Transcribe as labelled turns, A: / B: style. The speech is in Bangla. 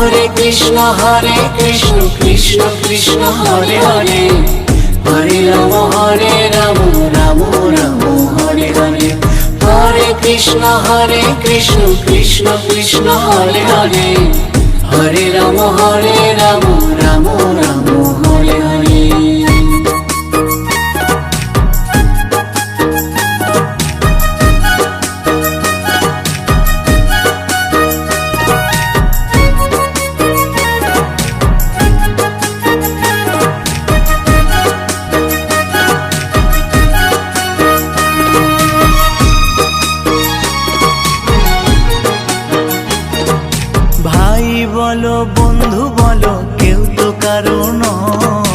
A: হরে কৃষ্ণ কৃষ্ণ কৃষ্ণ হরে হরে, হরে রাম রাম রাম হরে হরে। হরে কৃষ্ণ কৃষ্ণ কৃষ্ণ হরে হরে, হরে রাম রাম রাম হরে হরে।
B: ভাই বলো বন্ধু বলো কেউ তো কারো নয়,